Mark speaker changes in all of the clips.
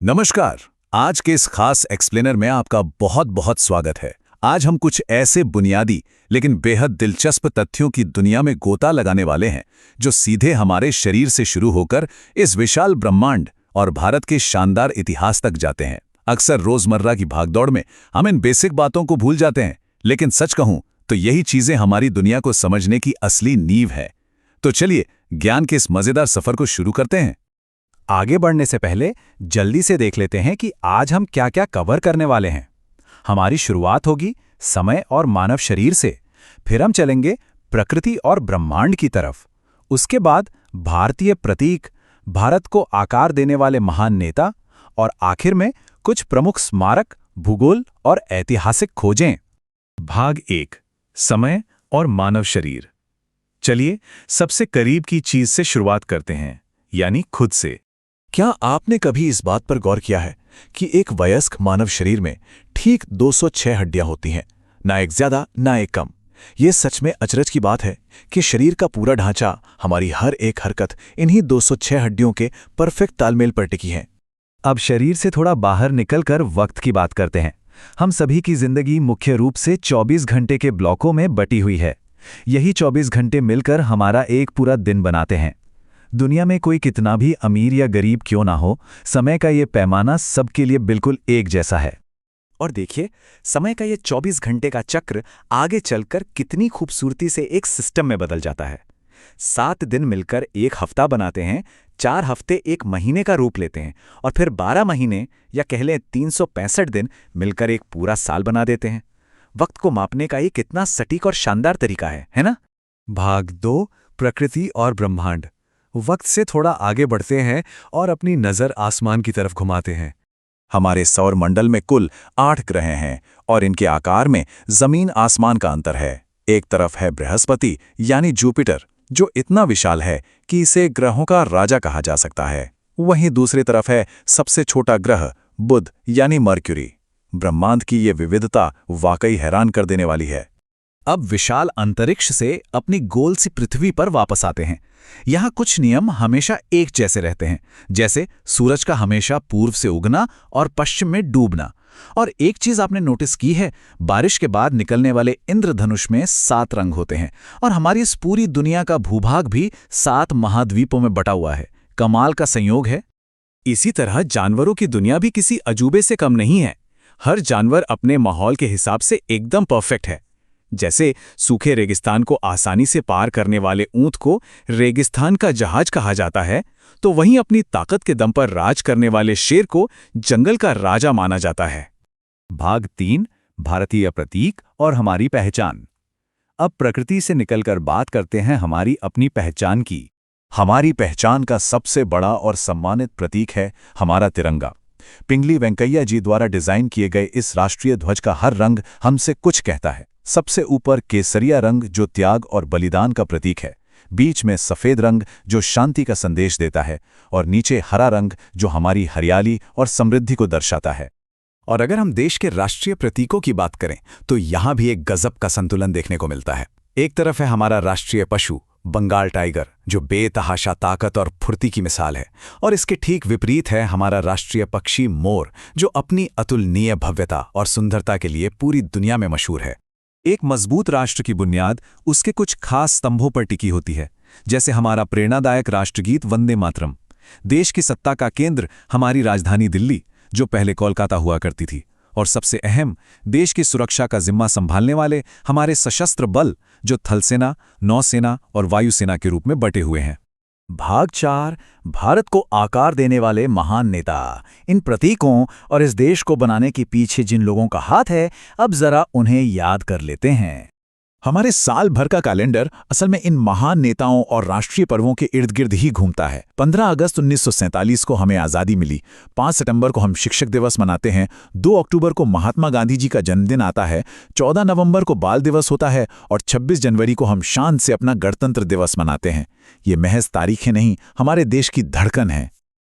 Speaker 1: नमस्कार। आज के इस खास एक्सप्लेनर में आपका बहुत बहुत स्वागत है। आज हम कुछ ऐसे बुनियादी लेकिन बेहद दिलचस्प तथ्यों की दुनिया में गोता लगाने वाले हैं जो सीधे हमारे शरीर से शुरू होकर इस विशाल ब्रह्मांड और भारत के शानदार इतिहास तक जाते हैं। अक्सर रोजमर्रा की भागदौड़ में हम इन बेसिक बातों को भूल जाते हैं, लेकिन सच कहूं तो यही चीजें हमारी दुनिया को समझने की असली नींव है। तो चलिए ज्ञान के इस मजेदार सफर को शुरू करते हैं।
Speaker 2: आगे बढ़ने से पहले जल्दी से देख लेते हैं कि आज हम क्या क्या कवर करने वाले हैं। हमारी शुरुआत होगी समय और मानव शरीर से, फिर हम चलेंगे प्रकृति और ब्रह्मांड की तरफ। उसके बाद भारतीय प्रतीक, भारत को आकार देने वाले महान नेता और आखिर में कुछ प्रमुख स्मारक, भूगोल और ऐतिहासिक खोजें।
Speaker 3: भाग 1, समय और मानव शरीर। चलिए सबसे करीब की चीज से शुरुआत करते हैं, यानी खुद से।
Speaker 1: क्या आपने कभी इस बात पर गौर किया है कि एक वयस्क मानव शरीर में ठीक 206 हड्डियां होती हैं, ना एक ज्यादा ना एक कम। ये सच में अचरज की बात है कि शरीर का पूरा ढांचा, हमारी हर एक हरकत इन्हीं 206 हड्डियों के परफेक्ट तालमेल पर टिकी है।
Speaker 2: अब शरीर से थोड़ा बाहर निकलकर वक्त की बात करते हैं। हम सभी की जिंदगी मुख्य रूप से 24 घंटे के ब्लॉकों में बटी हुई है। यही 24 घंटे मिलकर हमारा एक पूरा दिन बनाते हैं। दुनिया में कोई कितना भी अमीर या गरीब क्यों ना हो, समय का ये पैमाना सबके लिए बिल्कुल एक जैसा है।
Speaker 4: और देखिए, समय का ये 24 घंटे का चक्र आगे चलकर कितनी खूबसूरती से एक सिस्टम में बदल जाता है। 7 दिन मिलकर एक हफ्ता बनाते हैं, 4 हफ्ते एक महीने का रूप लेते हैं और फिर 12 महीने या कह लें 365 दिन मिलकर एक पूरा साल बना देते हैं। वक्त को मापने का ये कितना सटीक और शानदार तरीका है ना?
Speaker 3: भाग 2, प्रकृति और ब्रह्मांड। वक्त से थोड़ा आगे बढ़ते हैं और अपनी नज़र आसमान की तरफ घुमाते हैं।
Speaker 1: हमारे सौर मंडल में कुल 8 ग्रह हैं और इनके आकार में जमीन आसमान का अंतर है। एक तरफ है बृहस्पति यानी जुपिटर, जो इतना विशाल है कि इसे ग्रहों का राजा कहा जा सकता है। वहीं दूसरी तरफ है सबसे छोटा ग्रह बुध यानी मर्क्यूरी। ब्रह्मांड की ये विविधता वाकई हैरान कर देने वाली है।
Speaker 2: अब विशाल अंतरिक्ष से अपनी गोल सी पृथ्वी पर वापस आते हैं। यहाँ कुछ नियम हमेशा एक जैसे रहते हैं, जैसे सूरज का हमेशा पूर्व से उगना और पश्चिम में डूबना। और एक चीज आपने नोटिस की है, बारिश के बाद निकलने वाले इंद्रधनुष में 7 रंग होते हैं और हमारी इस पूरी दुनिया का भूभाग भी 7 महाद्वीपों में बटा हुआ है। कमाल का संयोग है।
Speaker 3: इसी तरह जानवरों की दुनिया भी किसी अजूबे से कम नहीं है। हर जानवर अपने माहौल के हिसाब से एकदम परफेक्ट है। जैसे सूखे रेगिस्तान को आसानी से पार करने वाले ऊंट को रेगिस्तान का जहाज कहा जाता है, तो वहीं अपनी ताकत के दम पर राज करने वाले शेर को जंगल का राजा माना जाता है।
Speaker 2: भाग 3, भारतीय प्रतीक और हमारी पहचान। अब प्रकृति से निकलकर बात करते हैं हमारी अपनी पहचान की।
Speaker 1: हमारी पहचान का सबसे बड़ा और सम्मानित प्रतीक है हमारा तिरंगा। पिंगली वेंकैया जी द्वारा डिजाइन किए गए इस राष्ट्रीय ध्वज का हर रंग हमसे कुछ कहता है। सबसे ऊपर केसरिया रंग जो त्याग और बलिदान का प्रतीक है, बीच में सफेद रंग जो शांति का संदेश देता है और नीचे हरा रंग जो हमारी हरियाली और समृद्धि को दर्शाता है।
Speaker 2: और अगर हम देश के राष्ट्रीय प्रतीकों की बात करें तो यहाँ भी एक गजब का संतुलन देखने को मिलता है। एक तरफ है हमारा राष्ट्रीय पशु बंगाल टाइगर, जो बेतहाशा ताकत और फुर्ती की मिसाल है, और इसके ठीक विपरीत है हमारा राष्ट्रीय पक्षी मोर, जो अपनी अतुलनीय भव्यता और सुंदरता के लिए पूरी दुनिया में मशहूर है। एक मजबूत राष्ट्र की बुनियाद उसके कुछ खास स्तंभों पर टिकी होती है, जैसे हमारा प्रेरणादायक राष्ट्रगीत वंदे मातरम। देश की सत्ता का केंद्र हमारी राजधानी दिल्ली, जो पहले कोलकाता हुआ करती थी, और सबसे अहम, देश की सुरक्षा का जिम्मा संभालने वाले हमारे सशस्त्र बल, जो थलसेना, नौसेना और वायुसेना के रूप में बटे हुए हैं।
Speaker 4: भाग 4, भारत को आकार देने वाले महान नेता। इन प्रतीकों और इस देश को बनाने के पीछे जिन लोगों का हाथ है, अब जरा उन्हें याद कर लेते हैं।
Speaker 1: हमारे साल भर का कैलेंडर असल में इन महान नेताओं और राष्ट्रीय पर्वों के इर्द गिर्द ही घूमता है। 15 अगस्त 1947 को हमें आज़ादी मिली, 5 सितंबर को हम शिक्षक दिवस मनाते हैं, 2 अक्टूबर को महात्मा गांधी जी का जन्मदिन आता है, 14 नवंबर को बाल दिवस होता है और 26 जनवरी को हम शान से अपना गणतंत्र दिवस मनाते हैं। ये महज तारीखें नहीं, हमारे देश की धड़कन है।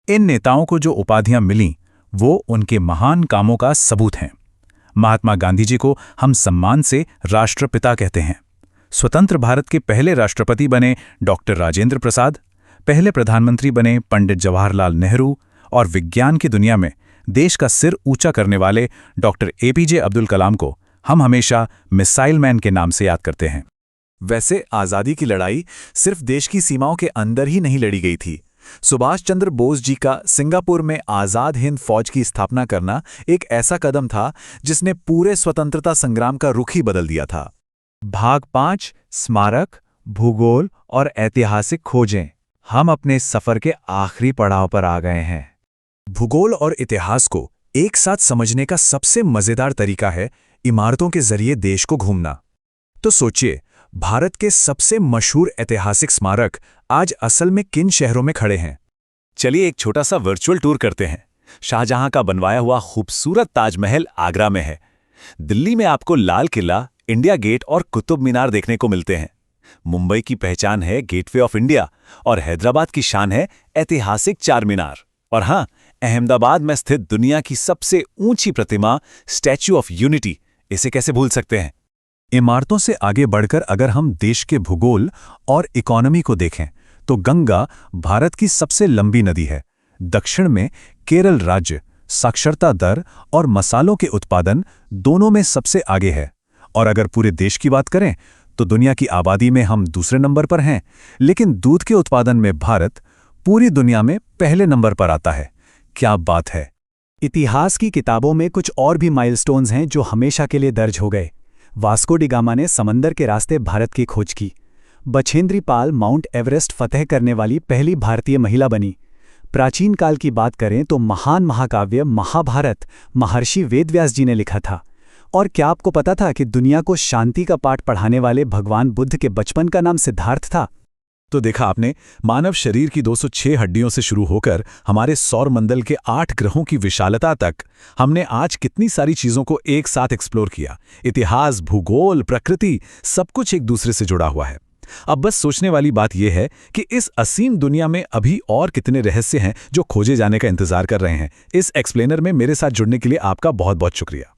Speaker 2: इन नेताओं को जो उपाधियां मिलीं, वो उनके महान कामों का सबूत हैं। महात्मा गांधी जी को हम सम्मान से राष्ट्रपिता कहते हैं। स्वतंत्र भारत के पहले राष्ट्रपति बने डॉक्टर राजेंद्र प्रसाद, पहले प्रधानमंत्री बने पंडित जवाहरलाल नेहरू
Speaker 1: और विज्ञान की दुनिया में देश का सिर ऊंचा करने वाले डॉक्टर एपीजे अब्दुल कलाम को हम हमेशा मिसाइल मैन के नाम से याद करते हैं।
Speaker 3: वैसे आज़ादी की लड़ाई सिर्फ देश की सीमाओं के अंदर ही नहीं लड़ी गई थी। सुभाष चंद्र बोस जी का सिंगापुर में आज़ाद हिंद फौज की स्थापना करना एक ऐसा कदम था जिसने पूरे स्वतंत्रता संग्राम का रुख ही बदल दिया था। भाग 5 स्मारक, भूगोल और ऐतिहासिक खोजें। हम अपने सफर के आखिरी पड़ाव पर आ गए हैं।
Speaker 1: भूगोल और इतिहास को एक साथ समझने का सबसे मजेदार तरीका है इमारतों के जरिए देश को घूमना। तो सोचिए, भारत के सबसे मशहूर ऐतिहासिक स्मारक आज असल में किन शहरों में खड़े हैं?
Speaker 3: चलिए एक छोटा सा वर्चुअल टूर करते हैं। शाहजहां का बनवाया हुआ खूबसूरत ताजमहल आगरा में है। दिल्ली में आपको लाल किला, इंडिया गेट और कुतुब मीनार देखने को मिलते हैं। मुंबई की पहचान है गेटवे ऑफ इंडिया और हैदराबाद की शान है ऐतिहासिक चार मीनार। और हाँ, अहमदाबाद में स्थित दुनिया की सबसे ऊंची प्रतिमा स्टैच्यू ऑफ यूनिटी, इसे कैसे भूल सकते हैं।
Speaker 1: इमारतों से आगे बढ़कर अगर हम देश के भूगोल और इकोनॉमी को देखें तो गंगा भारत की सबसे लंबी नदी है। दक्षिण में केरल राज्य साक्षरता दर और मसालों के उत्पादन दोनों में सबसे आगे है। और अगर पूरे देश की बात करें तो दुनिया की आबादी में हम दूसरे नंबर पर हैं, लेकिन दूध के उत्पादन में भारत पूरी दुनिया में पहले नंबर पर आता है। क्या बात है।
Speaker 2: इतिहास की किताबों में कुछ और भी माइलस्टोन्स हैं जो हमेशा के लिए दर्ज हो गए। वास्को डी गामा ने समंदर के रास्ते भारत की खोज की। बछेंद्री पाल माउंट एवरेस्ट फतह करने वाली पहली भारतीय महिला बनी। प्राचीन काल की बात करें तो महान महाकाव्य महाभारत महर्षि वेदव्यास जी ने लिखा था। और क्या आपको पता था कि दुनिया को शांति का पाठ पढ़ाने वाले भगवान बुद्ध के बचपन का नाम सिद्धार्थ था?
Speaker 1: तो देखा आपने, मानव शरीर की 206 हड्डियों से शुरू होकर हमारे सौर मंडल के 8 ग्रहों की विशालता तक हमने आज कितनी सारी चीजों को एक साथ एक्सप्लोर किया। इतिहास, भूगोल, प्रकृति, सब कुछ एक दूसरे से जुड़ा हुआ है। अब बस सोचने वाली बात यह है कि इस असीम दुनिया में अभी और कितने रहस्य हैं जो खोजे जाने का इंतजार कर रहे हैं। इस एक्सप्लेनर में मेरे साथ जुड़ने के लिए आपका बहुत बहुत शुक्रिया।